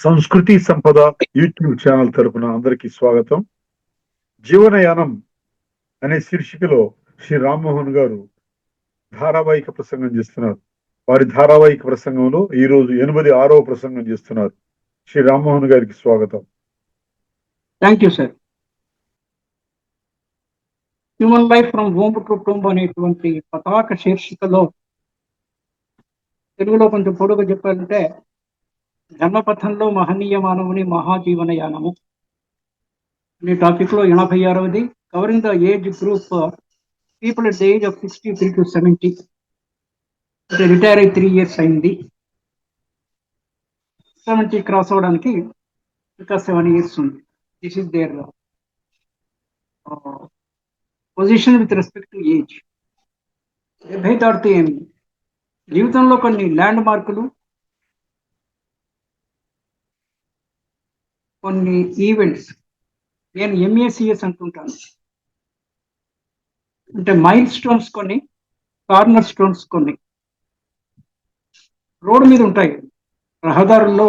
సంస్కృతి సంపద YouTube channel తరపున అందరికీ స్వాగతం. జీవనయానం అనే శీర్షికలో శ్రీ రామ్మోహన్ గారు ధారావాహిక ప్రసంగం చేస్తున్నారు. వారి ధారావాహిక ప్రసంగంలో ఈ రోజు 86వ ప్రసంగం చేస్తున్నారు. శ్రీ రామ్మోహన్ గారికి స్వాగతం. Thank you sir. Human life from home to tomb అనేటువంటి పతాక శీర్షికలో తెలుగులో కొంచెం పొడుగు చెప్పాలంటే జన్మపథంలో మహనీయ మానవుని మహాజీవనయానము అనే టాపిక్లో 86వది, covering the age group people at the age of 63 to 70. అంటే రిటైర్ అయి 3 years అయింది. 70 క్రాస్ అవడానికి ఇంకా 7 years ఉంది. This is there position with respect to age. 70 దాటితే ఏమి జీవితంలో కొన్ని ల్యాండ్ మార్కులు, కొన్ని ఈవెంట్స్, నేను ఎంఏసిఎస్ అంటుంటాను, అంటే మైల్ స్టోన్స్ కొన్ని, కార్నర్ స్టోన్స్ కొన్ని రోడ్డు మీద ఉంటాయి. రహదారుల్లో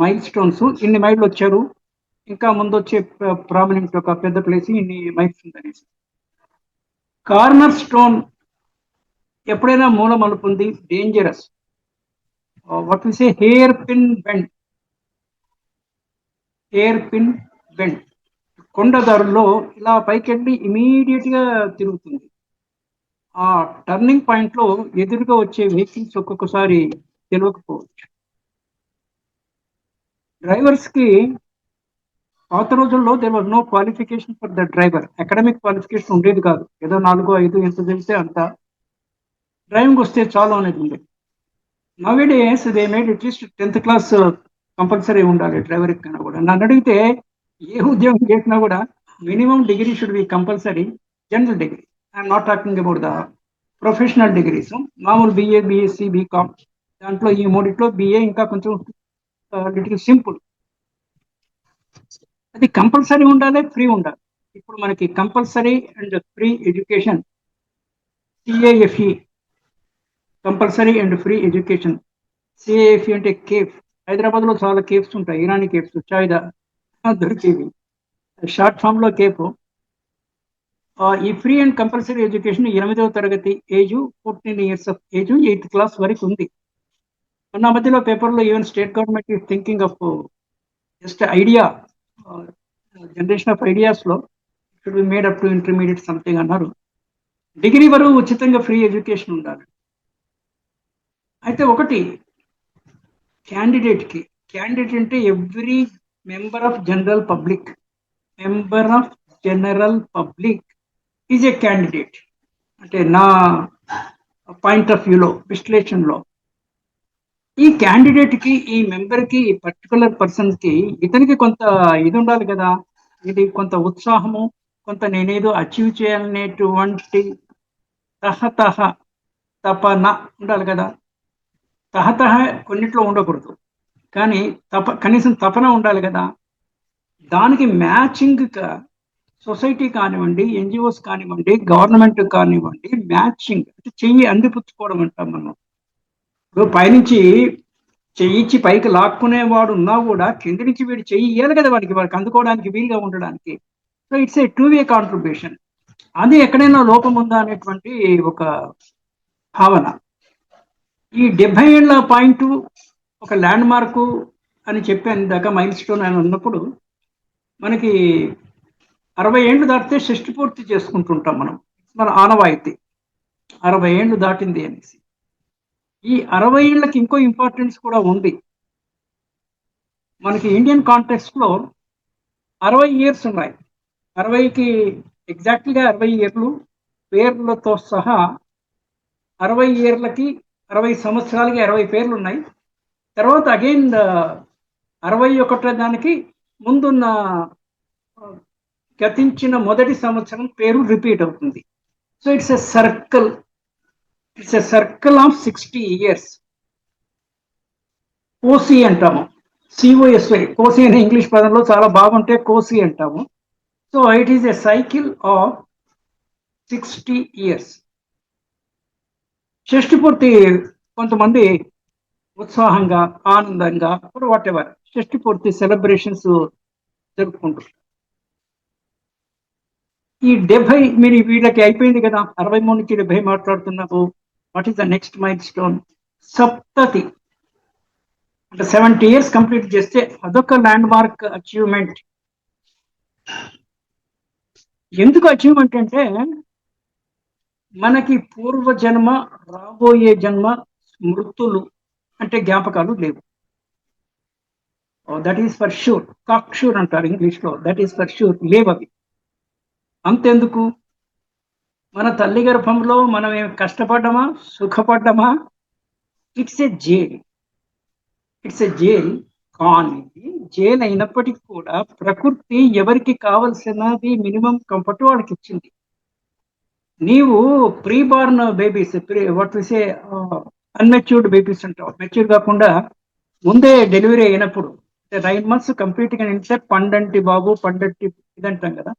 మైల్ స్టోన్స్, ఇన్ని మైళ్ళు వచ్చారు, ఇంకా ముందు వచ్చే ప్రామినెంట్ ఒక పెద్ద ప్లేస్ ఇన్ని మైల్స్ ఉందనేసి. కార్నర్ స్టోన్ ఎప్పుడైనా మూల మలుపు ఉంది, dangerous. What will say hairpin bend. కొండదారుల్లో ఇలా పైకెళ్ళి ఇమీడియట్ గా తిరుగుతుంది. ఆ టర్నింగ్ పాయింట్ లో ఎదురుగా వచ్చే వెహికల్స్ ఒక్కొక్కసారి తెలియకపోవచ్చు. డ్రైవర్స్ కి పాత రోజుల్లో there was no qualification for the driver. Academic qualification ఉండేది కాదు. ఏదో 4, 5 ఎంత తెలిస్తే అంత డ్రైవింగ్ వస్తే చాలు అనేది ఉండేది. Nowadays they made at least 10th class compulsory ఉండాలి డ్రైవర్ కన్నా కూడా. నన్ను అడిగితే ఏ ఉద్యోగం చేసినా కూడా minimum degree should be compulsory, general degree. I'm not talking about the professional degrees. మామూలు బిఏ, బిఎస్సి, బీకామ్, దాంట్లో ఈ మూడిట్లో బిఏ ఇంకా కొంచెం లిటిల్ సింపుల్. అది కంపల్సరీ ఉండాలి, ఫ్రీ ఉండాలి. ఇప్పుడు మనకి compulsory and free education, CAFE, compulsory and free education. CAFE అంటే కేఫ్. హైదరాబాద్ లో చాలా కేఫ్స్ ఉంటాయి, ఇరానీ కేఫ్స్, చాయ్దా దొరికేవి, షార్ట్ ఫామ్ లో కేఫ్. ఈ ఫ్రీ అండ్ కంపల్సరీ ఎడ్యుకేషన్ 8వ తరగతి age, 14 years of age, 8th class వరకు ఉంది. మొన్న మధ్యలో పేపర్లో even state government is thinking of just idea, generation of ideas లో should be made up to intermediate something అన్నారు. డిగ్రీ వరకు ఉచితంగా ఫ్రీ ఎడ్యుకేషన్ ఉండాలి. అయితే ఒకటి క్యాండిడేట్ అంటే every member of general public is a candidate. అంటే నా పాయింట్ ఆఫ్ వ్యూలో, విశ్లేషణలో, ఈ క్యాండిడేట్ కి, ఈ మెంబర్ కి, ఈ పర్టికులర్ పర్సన్ కి, ఇతనికి కొంత ఇది ఉండాలి కదా, ఇది కొంత ఉత్సాహము, కొంత నేనేదో అచీవ్ చేయాలనేటువంటి తపన ఉండాలి కదా. తహతహ కొన్నిట్లో ఉండకూడదు, కానీ కనీసం తపన ఉండాలి కదా. దానికి మ్యాచింగ్గా సొసైటీ కానివ్వండి, ఎన్జిఓస్ కానివ్వండి, గవర్నమెంట్ కానివ్వండి, మ్యాచింగ్ అంటే చెయ్యి అందిపుచ్చుకోవడం అంటాం మనం. ఇప్పుడు పైనుంచి చెయ్యిచ్చి పైకి లాక్కునేవాడు ఉన్నా కూడా కింద నుంచి వీడు చెయ్యి ఇయ్యాలి కదా వాడికి అందుకోవడానికి వీలుగా ఉండడానికి. So it's a 2-way contribution. అది ఎక్కడైనా లోపం ఉందా అనేటువంటి ఒక భావన. ఈ 70 ఏళ్ల పాయింట్ ఒక ల్యాండ్ మార్కు అని చెప్పాను దాకా, మైల్ స్టోన్ అని ఉన్నప్పుడు మనకి 60 ఏళ్ళు దాటితే షష్టి పూర్తి చేసుకుంటుంటాం మనం. మన ఆనవాయితీ 60 ఏళ్ళు దాటింది అనేసి. ఈ 60 ఏళ్ళకి ఇంకో ఇంపార్టెన్స్ కూడా ఉంది. మనకి ఇండియన్ కాంటెక్స్ట్ లో 60 years ఉన్నాయి. 60కి ఎగ్జాక్ట్గా 60 ఏళ్ళు పేర్లతో సహా 60 ఏళ్ళకి, 60 సంవత్సరాలకి 60 పేర్లు ఉన్నాయి. తర్వాత అగైన్ 61 దానికి ముందున్న గతించిన మొదటి సంవత్సరం పేరు రిపీట్ అవుతుంది. So it's a circle of 60 years. కోసి అంటాము, సిఓఎస్ఐ, కోసి అనే ఇంగ్లీష్ పదంలో చాలా బాగుంటే కోసి అంటాము. So it is a cycle of 60 years. షష్టి పూర్తి కొంతమంది ఉత్సాహంగా, ఆనందంగా వాట్ ఎవర్ షష్టి పూర్తి సెలబ్రేషన్స్ జరుపుకుంటారు. ఈ 70 మీరు వీళ్ళకి అయిపోయింది కదా, 63 నుంచి 70 మాట్లాడుతున్నారు. What is the next milestone? సప్తతి. అంటే 70 ఇయర్స్ కంప్లీట్ చేస్తే అదొక ల్యాండ్ మార్క్ అచీవ్మెంట్. ఎందుకు అచీవ్మెంట్ అంటే మనకి పూర్వ జన్మ, రాబోయే జన్మ స్మృతులు అంటే జ్ఞాపకాలు లేవు. That is for sure. Cocksure అంటారు ఇంగ్లీష్ లో. దట్ ఈస్ ఫర్ షూర్ లేవు అవి. అంతెందుకు, మన తల్లి గర్భంలో మనం ఏం కష్టపడ్డామా, సుఖపడ్డామా? It's a jail. It's a jail. కానీ జైల్ అయినప్పటికీ కూడా ప్రకృతి ఎవరికి కావలసినది మినిమం కంఫర్ట్ వాళ్ళకి ఇచ్చింది. నీవు pre born babies, what we say unmatured babies అంటావు, మెచ్యూర్ కాకుండా ముందే డెలివరీ అయినప్పుడు 9 months కంప్లీట్ గా నింటే పండంటి బాబు, పండంటి ఇదంటాం కదా.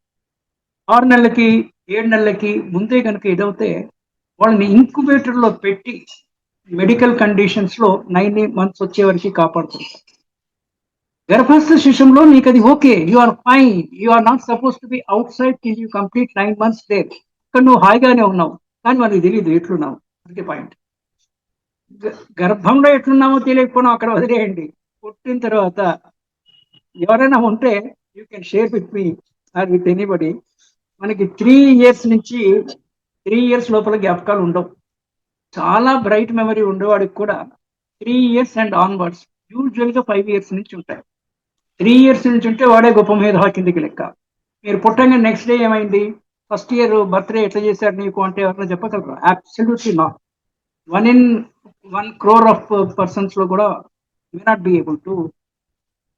6 నెలలకి 7 నెలలకి ముందే కనుక ఇదవుతే వాళ్ళని ఇంక్యుబేటర్ లో పెట్టి మెడికల్ కండిషన్స్ లో 9 months వచ్చే వరకు కాపాడుతుంటారు. గర్భస్థ శిశువులో నీకు అది okay, you are fine, you are not suppose to be outside till you complete 9 months there. ఇక్కడ నువ్వు హాయిగానే ఉన్నావు, కానీ మనకి తెలియదు ఎట్లున్నావు. అది పాయింట్. గర్భంలో ఎట్లున్నామో తెలియకపోయినా అక్కడ వదిలేయండి. పుట్టిన తర్వాత ఎవరైనా ఉంటే you can share with me or with anybody. మనకి 3 years నుంచి 3 years లోపల జ్ఞాపకాలు ఉండవు. చాలా బ్రైట్ మెమరీ ఉండేవాడికి కూడా 3 years అండ్ ఆన్వర్డ్స్, యూజువల్ గా 5 years నుంచి ఉంటాయి. 3 years నుంచి ఉంటే వాడే గొప్ప మేధా కిందికి లెక్క. మీరు పుట్టంగా నెక్స్ట్ డే ఏమైంది, ఫస్ట్ ఇయర్ బర్త్డే ఎట్లా చేశారు నీకు అంటే ఎవరైనా చెప్పగలరు? Absolutely not. 1 in 1 crore of persons లో కూడా may not be able to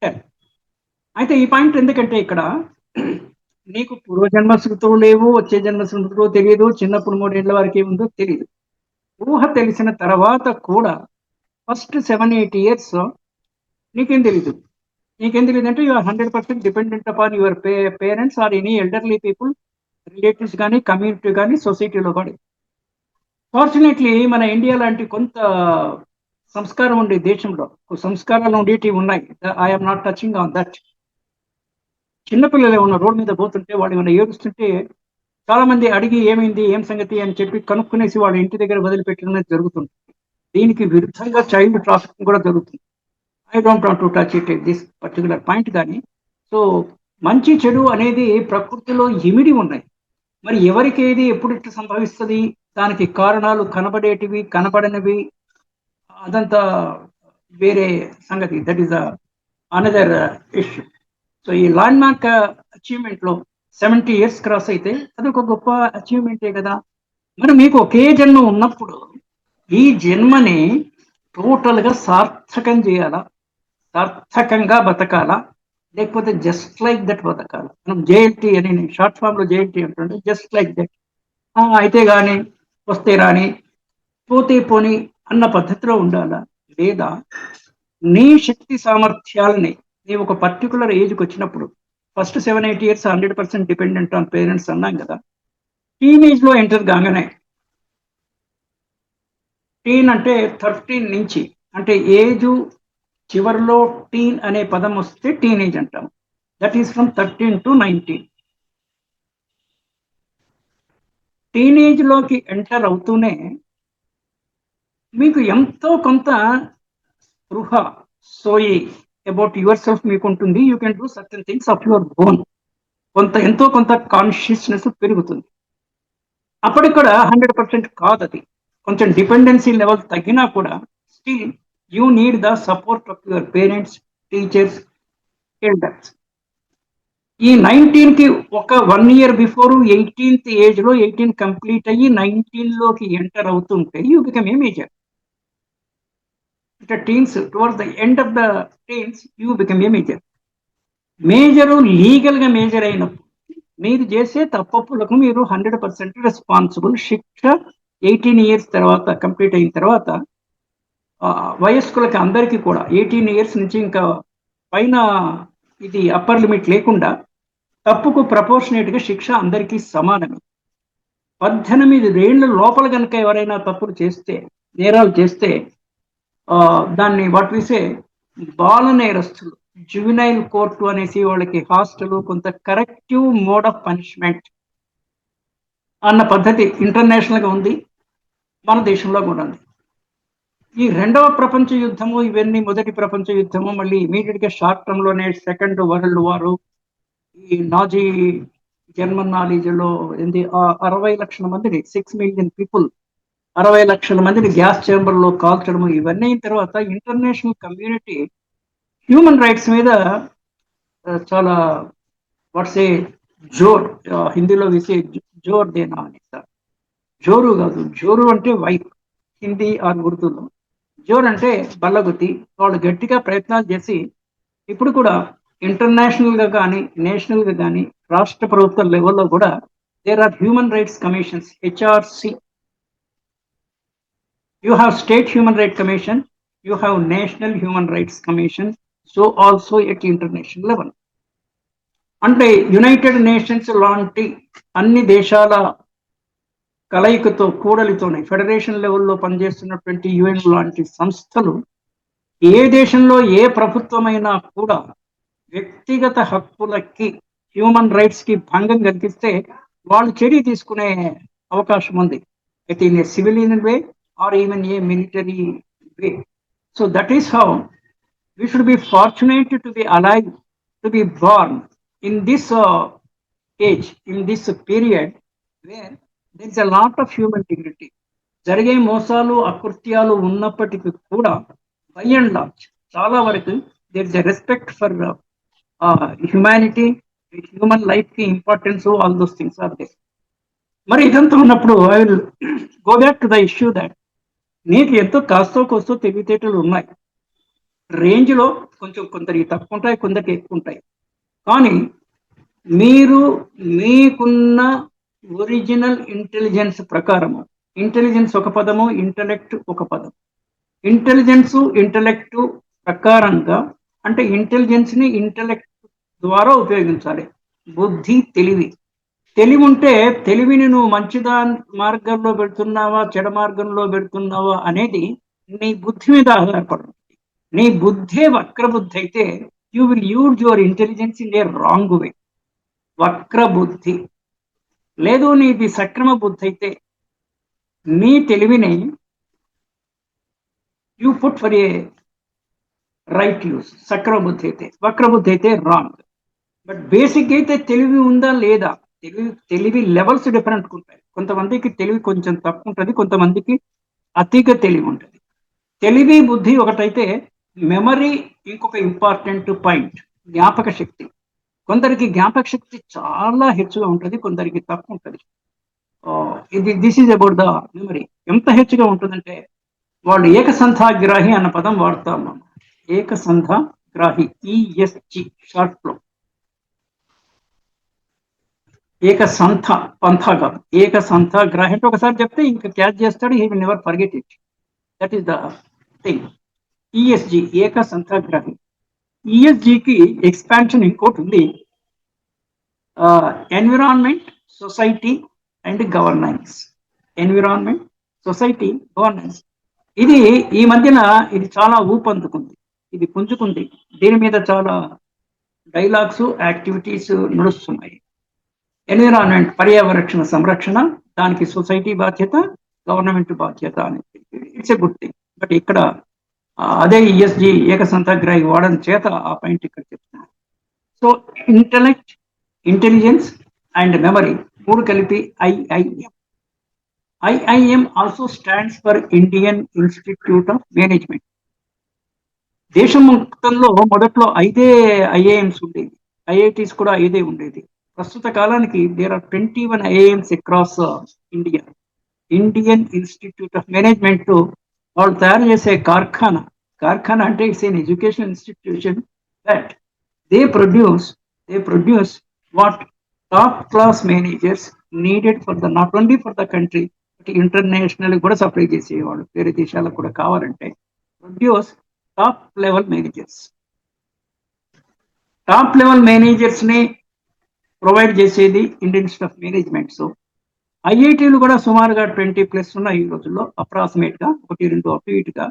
tell. అయితే ఈ పాయింట్ ఎందుకంటే ఇక్కడ నీకు పూర్వజన్మ స్మృతులు లేవు, వచ్చే జన్మ స్మృతులు తెలియదు, చిన్నప్పుడు 3 ఏళ్ల వరకు ఏముందో తెలియదు. ఊహ తెలిసిన తర్వాత కూడా ఫస్ట్ 7-8 years నీకేం తెలీదు. నీకేం తెలియదు అంటే you're 100% dependent upon your parents or any elderly people, relatives కానీ, కమ్యూనిటీ కానీ, సొసైటీలో కానీ. ఫార్చునేట్లీ మన ఇండియా లాంటి కొంత సంస్కారం ఉండే దేశంలో సంస్కారాలు ఉండేటివి ఉన్నాయి. I'm not touching on that. చిన్నపిల్లలు ఏమన్నా రోడ్ మీద పోతుంటే వాడు ఏమైనా ఏడుస్తుంటే చాలా మంది అడిగి ఏమైంది, ఏం సంగతి అని చెప్పి కనుక్కునేసి వాడు ఇంటి దగ్గర వదిలిపెట్టడం జరుగుతుంది. దీనికి విరుద్ధంగా చైల్డ్ ట్రాఫికింగ్ కూడా జరుగుతుంది. I don't want to touch it this particular point. కానీ సో మంచి చెడు అనేది ప్రకృతిలో ఇమిడి ఉన్నాయి. మరి ఎవరికి ఏది ఎప్పుడు ఇట్లా సంభవిస్తుంది, దానికి కారణాలు కనబడేటివి, కనబడనివి, అదంతా వేరే సంగతి. That is another issue. So ఈ ల్యాండ్ మార్క్ అచీవ్మెంట్ లో 70 years క్రాస్ అయితే అది ఒక గొప్ప అచీవ్మెంటే కదా. మరి మీకు ఒకే జన్మ ఉన్నప్పుడు ఈ జన్మని టోటల్ గా సార్థకం చేయాలా, సార్థకంగా బతకాలా, లేకపోతే జస్ట్ లైక్ దట్ బతకాలా? మనం జేఎల్టీ అని షార్ట్ ఫామ్ లో జేఎల్టీ అంటుండే, జస్ట్ లైక్ దట్. అయితే గాని వస్తే రాని, పోతే పోని అన్న పద్ధతిలో ఉండాలా, లేదా నీ శక్తి సామర్థ్యాలని నీవు ఒక పర్టికులర్ ఏజ్కి వచ్చినప్పుడు first 7-8 years 100% dependent on parents అన్నాం కదా. టీనేజ్ లో ఎంటర్ కాగానే, టీన్ అంటే 13 నుంచి, అంటే ఏజ్ చివరిలో టీన్ అనే పదం వస్తే టీనేజ్ అంటాం. That is from 13 to 19. Teenage లోకి ఎంటర్ అవుతూనే మీకు ఎంతో కొంత స్పృహ, సోయి అబౌట్ యువర్ సెల్ఫ్ మీకు ఉంటుంది. You can do certain things of your own. ఎంతో కొంత కాన్షియస్నెస్ పెరుగుతుంది. అప్పటికి కూడా 100% కాదు అది. కొంచెం డిపెండెన్సీ లెవెల్ తగ్గినా కూడా still you need the support of your parents, teachers, elders. ఈ 19 కి ఒక 1 year బిఫోర్ 18th ఏజ్ లో 18 కంప్లీట్ అయ్యి 19 లోకి ఎంటర్ అవుతుంటే యూ బికమ్ ఏ మేజర్. అంటే teens towards the end of the teens you become a major. Major legal గా major అయినప్పుడు మీరు చేసే తప్పులకు మీరు 100% రెస్పాన్సిబుల్. శిక్ష 18 years తర్వాత కంప్లీట్ అయిన తర్వాత వయస్కులకి అందరికీ కూడా 18 years నుంచి ఇంకా పైన ఇది అప్పర్ లిమిట్ లేకుండా తప్పుకు ప్రపోర్షనేట్ గా శిక్ష అందరికీ సమానమే. 18 ఏళ్ల లోపల కనుక ఎవరైనా తప్పులు చేస్తే, నేరాలు చేస్తే దాన్ని వాట్ విసే బాల నేరస్తులు, జువినైల్ కోర్టు అనేసి వాళ్ళకి హాస్టల్ కొంత కరెక్టివ్ మోడ్ ఆఫ్ పనిష్మెంట్ అన్న పద్ధతి ఇంటర్నేషనల్ గా ఉంది, మన దేశంలో కూడా ఉంది. ఈ రెండవ ప్రపంచ యుద్ధము, ఇవన్నీ మొదటి ప్రపంచ యుద్ధము, మళ్ళీ ఇమీడియట్ గా షార్ట్ టర్మ్ లోనే సెకండ్ వరల్డ్ వారు, ఈ నాజీ జర్మన్ నాలెడ్జ్లో 60 లక్షల మందిని, 6 మిలియన్ పీపుల్, 60 లక్షల మందిని గ్యాస్ చేంబర్ లో కాల్చడం, ఇవన్నీ అయిన తర్వాత ఇంటర్నేషనల్ కమ్యూనిటీ హ్యూమన్ రైట్స్ మీద చాలా వాట్స్ ఏ జోర్, హిందీలో వేసే జోర్ దేనా అని సార్. జోరు కాదు, జోరు అంటే వైప్ హిందీ ఆర్ ఉర్దూలో, జోర్ అంటే బల్లగుద్ది. వాళ్ళు గట్టిగా ప్రయత్నాలు చేసి ఇప్పుడు కూడా ఇంటర్నేషనల్ గా కానీ నేషనల్ గా కానీ రాష్ట్ర ప్రభుత్వ లెవెల్లో కూడా there are human rights commissions, HRC. You have state human right commission, you have national human rights commission, so also at international level. అంటే యునైటెడ్ నేషన్స్ లాంటి అన్ని దేశాల కలయికతో, కూడలితోనే ఫెడరేషన్ లెవెల్లో పనిచేస్తున్నటువంటి యుఎన్ లాంటి సంస్థలు ఏ దేశంలో ఏ ప్రభుత్వమైనా కూడా వ్యక్తిగత హక్కులకి, హ్యూమన్ రైట్స్ కి భంగం కల్పిస్తే వాళ్ళు చర్య తీసుకునే అవకాశం ఉంది. అయితే in a civilian way or even a military way. So that is how we should be fortunate to be alive, to be born in this age, in this period where there is a lot of human dignity. జరిగే మోసాలు అకృత్యాలు ఉన్నప్పటికీ కూడా by and large చాలా వరకు there is a respect for humanity, human life కి importance, all those things are there. మరి ఇదంతా ఉన్నప్పుడు I will go back to the issue that నీకు ఎంతో కాస్తో కోస్తో తెలివితేటలు ఉన్నాయి. రేంజ్ లో కొంచెం కొందరికి తక్కువ ఉంటాయి, కొందరికి ఎక్కువ ఉంటాయి. కానీ మీరు మీకున్న ఒరిజినల్ ఇంటెలిజెన్స్ ప్రకారము, ఇంటెలిజెన్స్ ఒక పదము, ఇంటలెక్ట్ ఒక పదం. ఇంటెలిజెన్స్ ఇంటలెక్ట్ ప్రకారంగా అంటే ఇంటెలిజెన్స్ ని ఇంటలెక్ట్ ద్వారా ఉపయోగించాలి. బుద్ధి, తెలివి. తెలివి ఉంటే తెలివిని నువ్వు మంచిదా మార్గంలో పెడుతున్నావా, చెడ మార్గంలో పెడుతున్నావా అనేది నీ బుద్ధి మీద ఆధారపడు. నీ బుద్ధే వక్ర బుద్ధి అయితే you will use your intelligence in a wrong way. వక్ర బుద్ధి. లేదు నీది సక్రమ బుద్ధి అయితే నీ తెలివిని you put for a right use. సక్రమ బుద్ధి అయితే. వక్ర బుద్ధి అయితే రాంగ్. బట్ బేసిక్ అయితే తెలివి ఉందా లేదా, తెలివి లెవెల్స్ డిఫరెంట్ ఉంటాయి. కొంతమందికి తెలివి కొంచెం తక్కువ ఉంటుంది, కొంతమందికి అతిగా తెలివి ఉంటుంది. తెలివి బుద్ధి ఒకటైతే మెమరీ ఇంకొక ఇంపార్టెంట్ పాయింట్, జ్ఞాపక శక్తి. కొందరికి జ్ఞాపక శక్తి చాలా హెచ్చుగా ఉంటుంది, కొందరికి తక్కువ ఉంటుంది. This is about the memory. ఎంత హెచ్చుగా ఉంటుందంటే వాళ్ళు ఏకసంధాగ్రాహి అన్న పదం వాడతాం మనం. ఏకసంధాగ్రాహి, ఈఎస్జి షార్ట్ లో. ఏకసంధ, పంథ కాదు, ఏకసంధాగ్రాహి అంటే ఒకసారి చెప్తే ఇంకా క్యాచ్ చేస్తాడు, he will never forget it. That is the thing. ESG, ఏకసంధాగ్రాహి. ఈఎస్జికి ఎక్స్పాన్షన్ ఇంకోటి ఉంది, environment, society and governance. Environment, society, governance. ఇది ఈ మధ్యన ఇది చాలా ఊపందుకుంది, ఇది పుంజుకుంది. దీని మీద చాలా డైలాగ్స్, యాక్టివిటీస్ నడుస్తున్నాయి. ఎన్విరాన్మెంట్, పర్యావరణ సంరక్షణ, దానికి సొసైటీ బాధ్యత, గవర్నమెంట్ బాధ్యత అనేది. It's a good thing. But ఇక్కడ అదే ఈఎస్జి ఏకసంధాగ్రాహి వాడని చేత ఆ పాయింట్ ఇక్కడ చెప్తున్నాను. So intellect, intelligence and memory మూడు కలిపి IIM. IIM also stands for Indian Institute of management. దేశం మొత్తంలో మొదట్లో 5 ఐఐఎంస్ ఉండేది, ఐఐటీస్ కూడా 5 ఉండేది. ప్రస్తుత కాలానికి there are 21 IIMs across India. Indian Institute of Management వాళ్ళు తయారు చేసే కార్ఖానా. కార్ఖానా అంటే it's an education institution that they produce what top class managers needed for the not only for the country but international కూడా సప్లై చేసేవాళ్ళు. వేరే దేశాలకు కూడా కావాలంటే produce top level managers. Top level managers ని ప్రొవైడ్ చేసేది Indian Institute of Management. So ఐఐటీలు కూడా సుమారుగా 20+ ఉన్నాయి ఈ రోజుల్లో, అప్రాక్సిమేట్ గా 1-2 అటు ఇటుగా.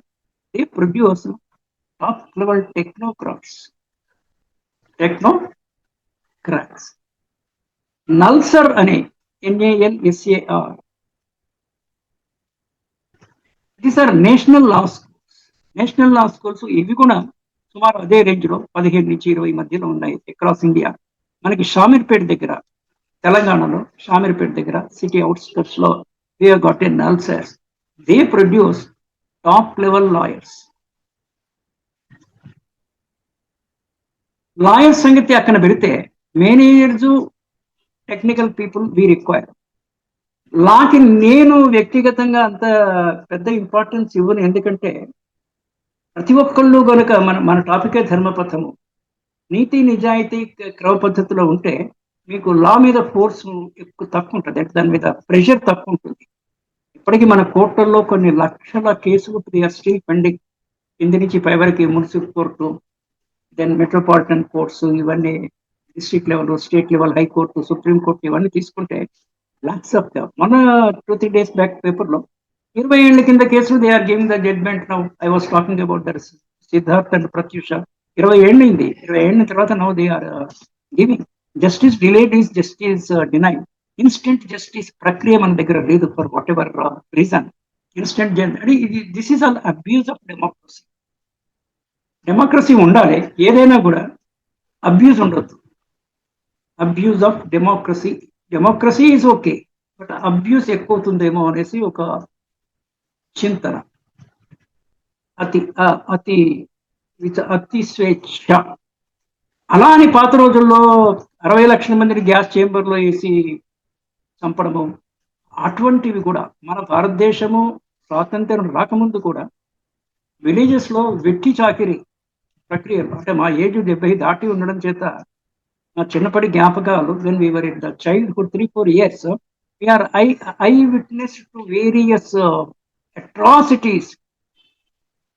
They produce top level technocrats. NALSAR అనే NALSAR, these are national law schools. ఇవి కూడా సుమారు అదే రేంజ్ లో 15 నుంచి 20 మధ్యలో ఉన్నాయి అక్రాస్ ఇండియా. మనకి షామీర్పేట దగ్గర, తెలంగాణలో షామీర్పేట దగ్గర సిటీ అవుట్స్కట్స్ లో we have got a NALSARs. They produce top level lawyers సంగతి అక్కడ పెడితే managers, technical people we require. లాకి నేను వ్యక్తిగతంగా అంత పెద్ద ఇంపార్టెన్స్ ఇవ్వను, ఎందుకంటే ప్రతి ఒక్కళ్ళు కనుక మన టాపికే ధర్మపథము, నీతి నిజాయితీ క్రమ పద్ధతిలో ఉంటే మీకు లా మీద ఫోర్స్ ఎక్కువ తక్కువ ఉంటుంది, దాని మీద ప్రెషర్ తక్కువ ఉంటుంది. ఇప్పటికీ మన కోర్టుల్లో కొన్ని లక్షల కేసులు స్టిల్ పెండింగ్. కింది నుంచి పై వరకు municipal court, then metropolitan courts, ఇవన్నీ district level, state level, high court, supreme court, ఇవన్నీ తీసుకుంటే లాక్స్ ఆఫ్. మన 2-3 days బ్యాక్ పేపర్లో 20 ఏళ్ల కింద కేసులు they are giving the judgement now. I was talking about the Siddharth and Pratyusha. 20 ఏళ్ళైంది, 20 ఏళ్ళ తర్వాత now they are giving. Justice delayed is justice denied. Instant justice ప్రక్రియ మన దగ్గర లేదు, for whatever reason. Instant this is all abuse of democracy. Democracy ఉండాలి, ఏదైనా కూడా అబ్యూజ్ ఉండొద్దు. Abuse of democracy is okay, but abuse ఎక్కువ అవుతుందేమో అనేసి ఒక చింతన. అతి అతి స్వేచ్ఛ. అలా అని పాత రోజుల్లో 60 లక్షల మందిని గ్యాస్ చేంబర్లో వేసి చంపడము, అటువంటివి కూడా మన భారతదేశము స్వాతంత్రం రాకముందు కూడా విలేజెస్ లో వెట్టి చాకిరి ప్రక్రియలు, అంటే మా ఏజ్ 70 దాటి ఉండడం చేత నా చిన్నప్పటి జ్ఞాపకాలు, when we were in the childhood 3-4 years, we are I witness to various atrocities.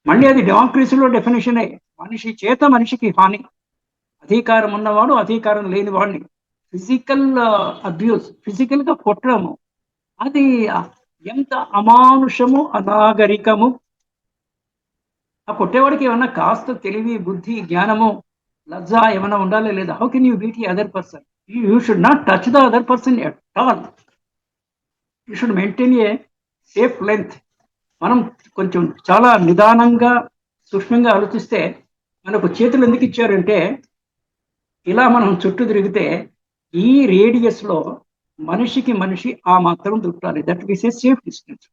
మళ్ళీ అది డెమోక్రసీలో డెఫినేషనే, మనిషి చేత మనిషికి హాని. అధికారం ఉన్నవాడు అధికారం లేని వాడిని ఫిజికల్ అబ్యూస్, ఫిజికల్ గా కొట్టడము, అది ఎంత అమానుషము, అనాగరికము. ఆ కొట్టేవాడికి ఏమన్నా కాస్త తెలివి, బుద్ధి, జ్ఞానము, లజ్జ ఏమైనా ఉండాలి లేదా? How can you beat the other person? You should not touch the other person at all. You should maintain a safe length. మనం కొంచెం చాలా నిదానంగా, సూక్ష్మంగా ఆలోచిస్తే, మనకు చేతులు ఎందుకు ఇచ్చారంటే, ఇలా మనం చుట్టూ తిరిగితే ఈ రేడియస్ లో మనిషికి మనిషి ఆ మాత్రం దుట్టాలి. That we say safe distance.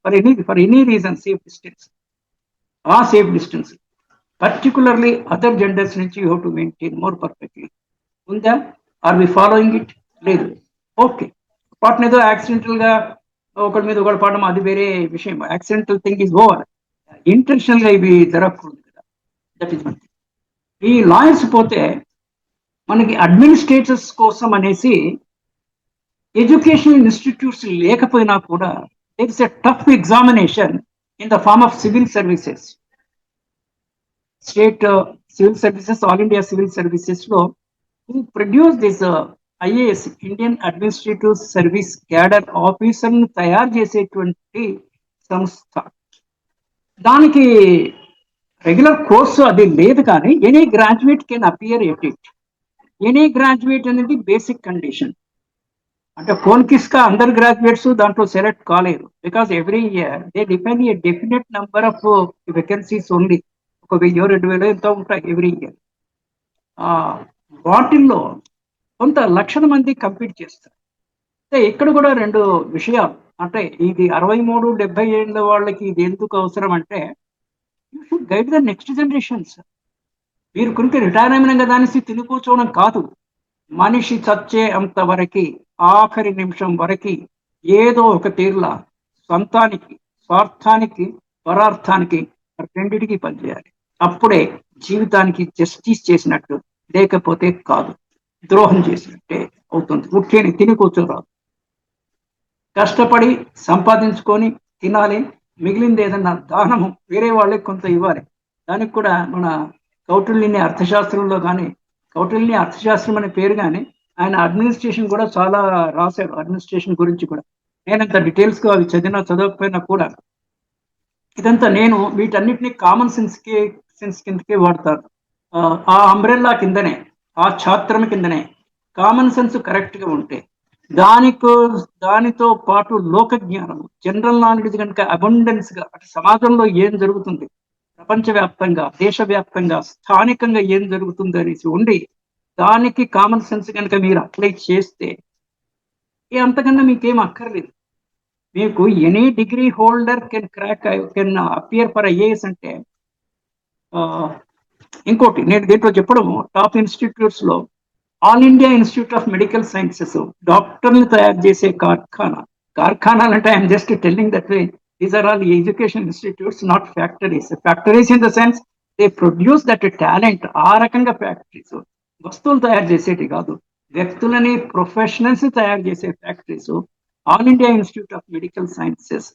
For any reason safe distance. ఆ safe distance particularly other genders నుంచి you have to maintain more perfectly. ఉందా? Are we following it? లేదు. ఓకే, పాటను ఏదో యాక్సిడెంటల్ గా ఒకరి మీద ఒకటి పాడడం, అది వేరే విషయం. Accidental thing is over. Intentional గా ఇవి జరగకూడదు కదా. That is one thing. ఈ లాయర్స్ పోతే మనకి అడ్మినిస్ట్రేటర్స్ కోసం అనేసి ఎడ్యుకేషనల్ ఇన్స్టిట్యూట్స్ లేకపోయినా కూడా there is a tough examination in the form of civil services. State civil services, all India civil services లో who produce this IAS, Indian administrative service cadre officer ను తయారు చేసేటువంటి సంస్థ. దానికి రెగ్యులర్ కోర్సు అది లేదు, కానీ any graduate can appear at it. Any graduate అనేది బేసిక్ కండిషన్. అంటే కోన్కిస్కా అండర్ గ్రాడ్యుయేట్స్ దాంట్లో సెలెక్ట్ కాలేదు, because every year they depend A definite number of vacancies only. ఒక 1000-2000 ఎంతో ఉంటాయి ఎవ్రీ ఇయర్. వాటిల్లో కొంత లక్షల మంది కంపీట్ చేస్తారు. అంటే ఇక్కడ కూడా రెండు విషయాలు, అంటే ఇది 63-70 ఏళ్ళ వాళ్ళకి ఇది ఎందుకు అవసరం అంటే, you should guide the next generations. మీరు కొనుక రిటైర్ అయిన దానికి తిని కూర్చోవడం కాదు. మనిషి చచ్చే అంత వరకు, ఆఖరి నిమిషం వరకు ఏదో ఒక తీరులా సొంతానికి, స్వార్థానికి, పరార్థానికి, రెండిటికి పనిచేయాలి. అప్పుడే జీవితానికి జస్టిస్ చేసినట్టు, లేకపోతే కాదు, ద్రోహం చేసినట్టే అవుతుంది. ముఖ్యంగా తిని కూర్చోరాదు. కష్టపడి సంపాదించుకొని తినాలి, మిగిలింది ఏదన్నా దానము వేరే వాళ్ళకి కొంత ఇవ్వాలి. దానికి కూడా మన కౌటిల్యుని అర్థశాస్త్రంలో కానీ, కౌటిల్యుని అర్థశాస్త్రం అనే పేరు కానీ, ఆయన అడ్మినిస్ట్రేషన్ కూడా చాలా రాశాడు. అడ్మినిస్ట్రేషన్ గురించి కూడా నేనంత డీటెయిల్స్ గా అవి చదవకపోయినా కూడా ఇదంతా నేను వీటన్నిటిని కామన్ సెన్స్ కిందకే వాడతాను. ఆ అంబ్రెల్లా కిందనే, ఆ ఛాత్రం కిందనే కామన్ సెన్స్ కరెక్ట్ గా ఉంటే, దానికో దానితో పాటు లోక జ్ఞానం, జనరల్ నాలెడ్జ్ కనుక అబండెన్స్ గా అటు సమాజంలో ఏం జరుగుతుంది, ప్రపంచవ్యాప్తంగా, దేశవ్యాప్తంగా, స్థానికంగా ఏం జరుగుతుంది అనేసి ఉండి, దానికి కామన్ సెన్స్ కనుక మీరు అప్లై చేస్తే అంతకన్నా మీకేం అక్కర్లేదు. మీకు any degree holder can appear for IAS అంటే, ఇంకోటి నేను దీంట్లో చెప్పడం, టాప్ ఇన్స్టిట్యూట్స్ లో all India institute of medical sciences డాక్టర్లు తయారు చేసే కార్ఖానాలు అంటే I'm just telling that way, these are all education institutes, not factories. Factories in the sense they produce that talent. ఆ రకంగా ఫ్యాక్టరీస్, వస్తువులు తయారు చేసేటి కాదు, వ్యక్తులని, ప్రొఫెషనల్స్ తయారు చేసే factories all India institute of medical sciences.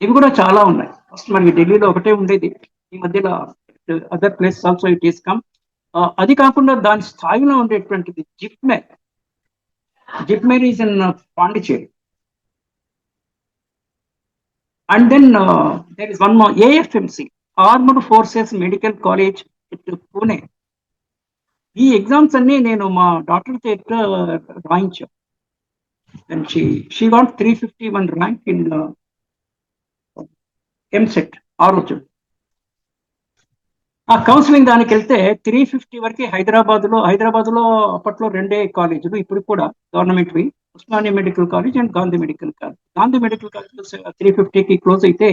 ఇవి కూడా చాలా ఉన్నాయి. ఫస్ట్ మనకి ఢిల్లీలో ఒకటే ఉండేది, ఈ మధ్యలో other places also it is come. అది కాకుండా దాని స్థాయిలో ఉండేటువంటిది JIPMER. JIPMER is in Pondicherry. And then there is one more, AFMC, armed forces medical college it Pune. ఈ ఎగ్జామ్స్ అన్ని నేను మా డాక్టర్ చేత రాయించాను. And she got 351 rank in EAMCET ఆ రోజు. ఆ కౌన్సిలింగ్ దానికి వెళ్తే 350 వరకు హైదరాబాద్ లో అప్పట్లో రెండే కాలేజీలు, ఇప్పుడు కూడా గవర్నమెంట్వి, Osmania medical college and Gandhi medical college. Gandhi medical college 350కి క్లోజ్ అయితే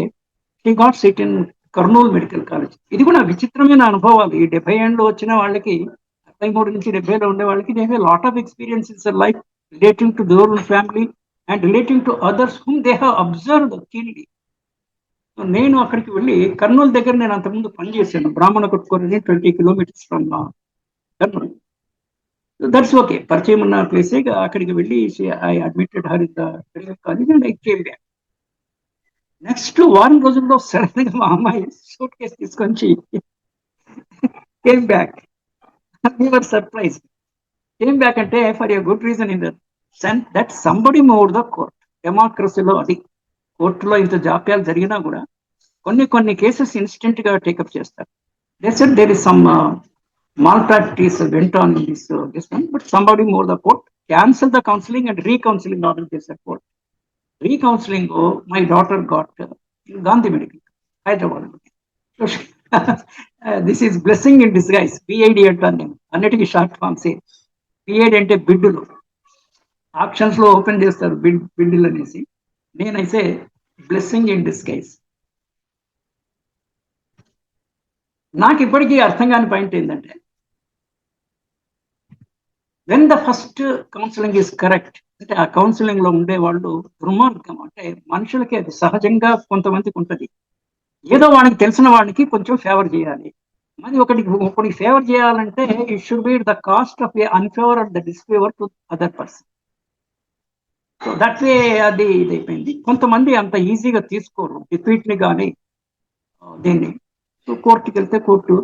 she got seat in Kurnool medical college. ఇది కూడా విచిత్రమైన అనుభవాలు. ఈ 70 ఏళ్ళు వచ్చిన వాళ్ళకి, 63 నుంచి 70లో ఉండే వాళ్ళకి, they have lot of experience in life relating to their own family and relating to others whom they have observed keenly. నేను అక్కడికి వెళ్ళి, కర్నూలు దగ్గర నేను అంతకుముందు పనిచేశాను, బ్రాహ్మణ కొట్టుకొని 20 kilometres from Kurnool. That's okay, పరిచయం ఉన్న ప్లేసే. అక్కడికి వెళ్ళి I admitted her in the college and I came back. Next వారం రోజుల్లో సడన్ గా మా అమ్మాయి సూట్ కేసు తీసుకొని came back. We are surprise. Came back అంటే for a good reason, in the sense that somebody moved the court. డెమోక్రసీలో అది, కోర్టులో ఇంత జాప్యాలు జరిగినా కూడా కొన్ని కేసెస్ ఇన్స్టెంట్ గా టేకప్ చేస్తారు. They said there is some malpractice went on this one, but somebody move the court, cancel the counselling and recounselling order చేశారు court. Recounselling my daughter got Gandhi medical Hyderabad. This is blessing in disguise. BID అంటాను నేను, అన్నిటికీ short forms. BID అంటే బిడ్డులు, options లో open చేస్తారు బిడ్డులు అనేసి. నేనైతే blessing in disguise. నాకు ఇప్పటికీ అర్థం కాని పాయింట్ ఏంటంటే, when the first counselling is correct అంటే, ఆ కౌన్సిలింగ్ లో ఉండే వాళ్ళు దుర్మార్గం అంటే, మనుషులకి అది సహజంగా కొంతమందికి ఉంటుంది, ఏదో వాడికి తెలిసిన వాడికి కొంచెం ఫేవర్ చేయాలి. మరి ఒకటి ఫేవర్ చేయాలంటే it should be the cost of a unfavour of the disfavour to other person. So that way అది ఇదైపోయింది. కొంతమంది అంత ఈజీగా తీసుకోరు డిఫీట్ ని కానీ దీన్ని. సో కోర్టుకి వెళ్తే కోర్టు,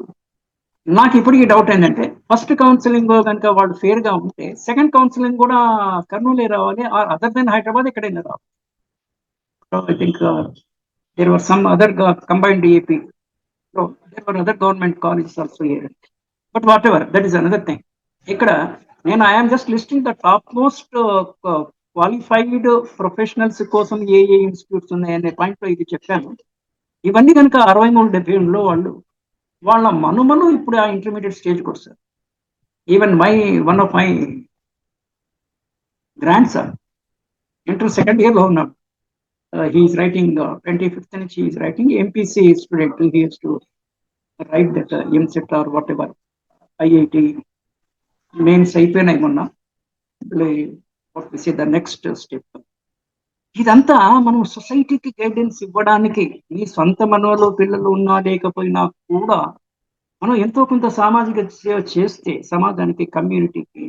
నాకు ఇప్పటికీ డౌట్ ఏంటంటే, ఫస్ట్ కౌన్సిలింగ్ కనుక వాళ్ళు ఫేర్ గా ఉంటే సెకండ్ కౌన్సిలింగ్ కూడా కర్నూలే రావాలి, అదర్ దెన్ హైదరాబాద్ ఎక్కడైనా రావాలి. I think there were some other combined AP, there were other government colleges also here. But whatever, that is another thing. ఇక్కడ నేను I'm just listing the top most qualified professionals కోసం ఏ institutes ఉన్నాయనే point లో ఇది చెప్పాను. ఇవన్నీ కనుక 63-70 వాళ్ళు, వాళ్ళ మనుమలు ఇప్పుడు ఆ ఇంటర్మీడియట్ స్టేజ్కి వస్తారు. Even one of my grandson inter second year లో ఉన్నాడు. హీఈస్ రైటింగ్ 25th నుంచి he's writing MPC student. He has to write that EAMCET or whatever, IIT mains అయిపోయినాయి మొన్న. ద నెక్స్ట్ స్టెప్ ఇదంతా మనం సొసైటీకి గైడెన్స్ ఇవ్వడానికి. మీ సొంత మనవలు పిల్లలు ఉన్నా లేకపోయినా కూడా మనం ఎంతో కొంత సామాజిక సేవ చేస్తే సమాజానికి, కమ్యూనిటీకి,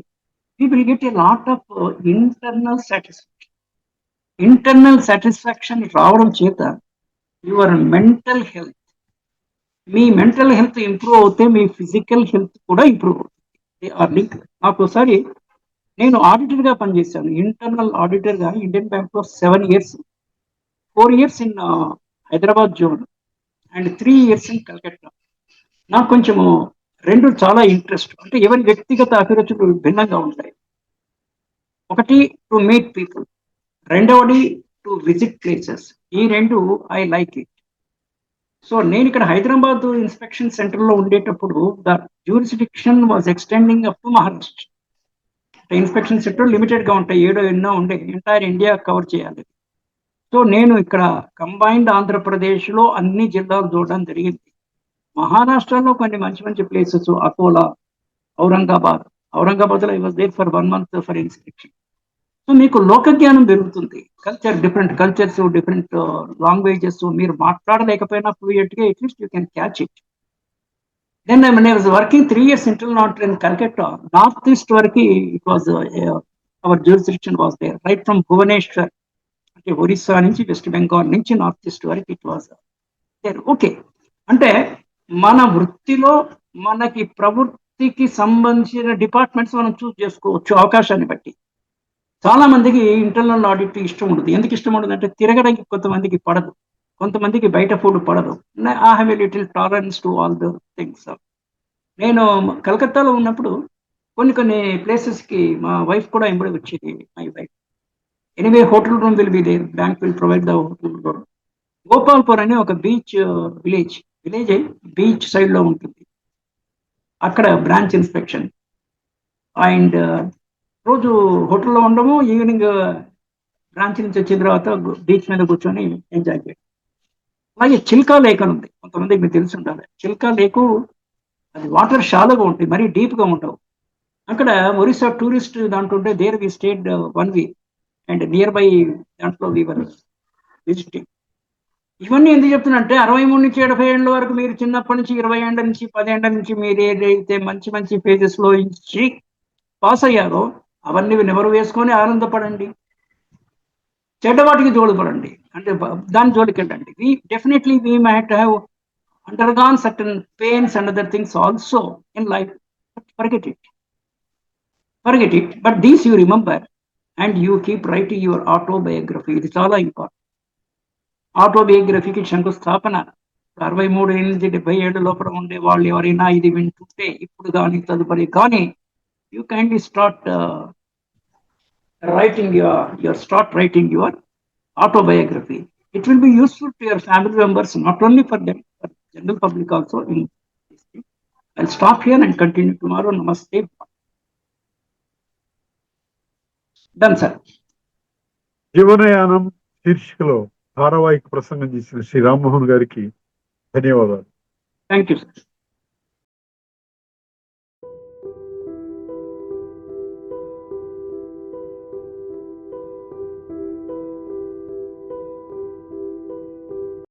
we will get a lot of internal satisfaction. Internal satisfaction రావడం చేత యువర్ మెంటల్ హెల్త్, మీ మెంటల్ హెల్త్ ఇంప్రూవ్ అవుతే మీ ఫిజికల్ హెల్త్ కూడా ఇంప్రూవ్ అవుతుంది. They are link. నాకు ఒకసారి, నేను ఆడిటర్ గా పనిచేశాను, ఇంటర్నల్ ఆడిటర్ గా ఇండియన్ బ్యాంక్ లో 7 years, 4 years in Hyderabad zone, and 3 years in Calcutta. నాకు కొంచెము రెండు చాలా ఇంట్రెస్ట్. అంటే ఎవరి వ్యక్తిగత అభిరుచులు భిన్నంగా ఉంటాయి. ఒకటి టు మీట్ పీపుల్, రెండవది టు విజిట్ ప్లేసెస్. ఈ రెండు ఐ లైక్ ఇట్. సో నేను ఇక్కడ హైదరాబాద్ ఇన్స్పెక్షన్ సెంటర్ లో ఉండేటప్పుడు the jurisdiction was extending up to Maharashtra. Inspection centre limited గా ఉంటాయి, ఏడో ఎన్నో ఉండే, ఎంటైర్ ఇండియా కవర్ చేయాలి. సో నేను ఇక్కడ కంబైన్డ్ ఆంధ్రప్రదేశ్ లో అన్ని జిల్లాలు చూడడం జరిగింది. మహారాష్ట్రలో కొన్ని మంచి మంచి ప్లేసెస్, అకోలా, ఔరంగాబాద్. ఔరంగాబాద్ లో I was there for 1 month for inspection. So మీకు లోక జ్ఞానం పెరుగుతుంది. డిఫరెంట్ కల్చర్స్, డిఫరెంట్ లాంగ్వేజెస్ మీరు మాట్లాడలేకపోయినా ఫ్లూయెంట్ గా at least you can catch it. Then when I was working 3 years internal auditor in Calcutta, northeast వరకు it was our jurisdiction was there, right from Bhubaneswar, అంటే ఒరిస్సా నుంచి వెస్ట్ బెంగాల్ నుంచి north east వరకు it was there. Okay, అంటే మన వృత్తిలో మనకి ప్రవృత్తికి సంబంధించిన డిపార్ట్మెంట్స్ మనం చూస్ చేసుకోవచ్చు అవకాశాన్ని బట్టి. చాలా మందికి ఇంటర్నల్ ఆడిట్ ఇష్టం ఉండదు. ఎందుకు ఇష్టం ఉండదు అంటే తిరగడానికి కొంతమందికి పడదు, కొంతమందికి బయట ఫుడ్ పడదు. I have a little tolerance to all the things. నేను కలకత్తాలో ఉన్నప్పుడు కొన్ని ప్లేసెస్కి మా వైఫ్ కూడా ఎంబడి వచ్చేది. My wife anyway hotel room will be there, bank will provide the hotel room. Gopalpur అని ఒక బీచ్ విలేజ్ బీచ్ సైడ్ లో ఉంటుంది. అక్కడ బ్రాంచ్ ఇన్స్పెక్షన్ అండ్ రోజు హోటల్లో ఉండము, ఈవినింగ్ బ్రాంచ్ నుంచి వచ్చిన తర్వాత బీచ్ మీద కూర్చొని ఎంజాయ్ చేయడం. అలాగే చిల్కా లేక్ అని ఉంది, కొంతమందికి మీకు తెలిసి ఉండాలి. చిల్కా లేకు అది వాటర్ షాలోగా ఉంటాయి, మరీ డీప్ గా ఉండవు. అక్కడ ఒరిస్సా టూరిస్ట్ దాంట్లో ఉంటే there we stayed 1 week and near by దాంట్లో వి వర్ విజిటింగ్. ఇవన్నీ ఎందుకు చెప్తున్నంటే 63 నుంచి 70 ఏళ్ళ వరకు మీరు చిన్నప్పటి నుంచి 20 ఏళ్ళ నుంచి 10 ఏళ్ళ నుంచి మీరు ఏదైతే మంచి మంచి పేజెస్ లో ఇచ్చి పాస్ అయ్యారో అవన్నీ నెవరు వేసుకొని ఆనందపడండి, చెడ్డవాటికి జోడుపడండి, అంటే దాని జోలికి వెళ్ళండి. We definitely we might have undergone certain pains and other things also in life. Forget it. But these you remember and you keep writing your autobiography. It is all important. ఆటోబయోగ్రఫీకి శంకుస్థాపన 63 నుంచి 77 లోపల ఉండే వాళ్ళు ఎవరైనా ఇది వింటుంటే ఇప్పుడు కానీ తదుపరి కానీ you kindly start writing your autobiography. It will be useful to your family members, not only for them, but general public also in this thing. I'll stop here and continue tomorrow. Namaste. Done, sir. జీవనయానం శీర్షికలో ధారావాహిక ప్రసంగం చేసిన శ్రీ రామ్మోహన్ గారికి ధన్యవాదాలు. Thank you, sir.